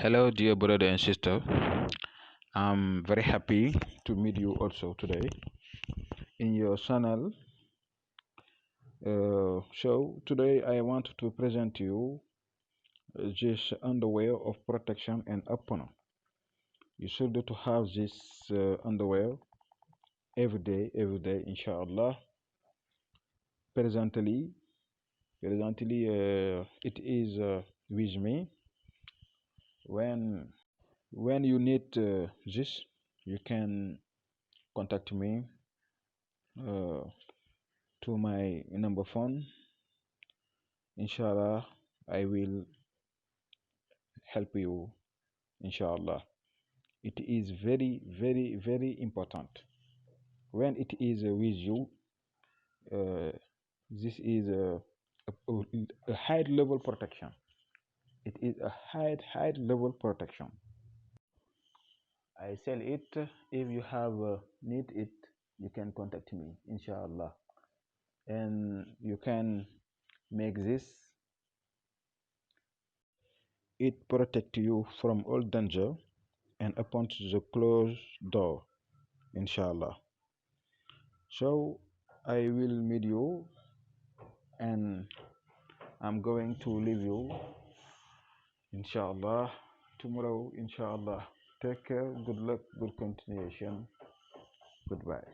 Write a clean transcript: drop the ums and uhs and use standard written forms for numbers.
Hello, dear brother and sister. I'm very happy to meet you also today in your channel. So today I want to present you this underwear of protection and opponent. You should to have this underwear every day, inshallah. Presently, it is with me. When you need this, you can contact me uh, to my number phone. Inshallah, I will help you. Inshallah, it is very important. When it is with you, uh, this is a high level protection. It is a high level protection. I sell it. If you have need it, you can contact me. Inshallah, and you can make this. It protect you from all danger and upon the closed door, inshallah. So I will meet you and I'm going to leave you, inshallah, tomorrow, inshallah. Take care, good luck, good continuation, goodbye.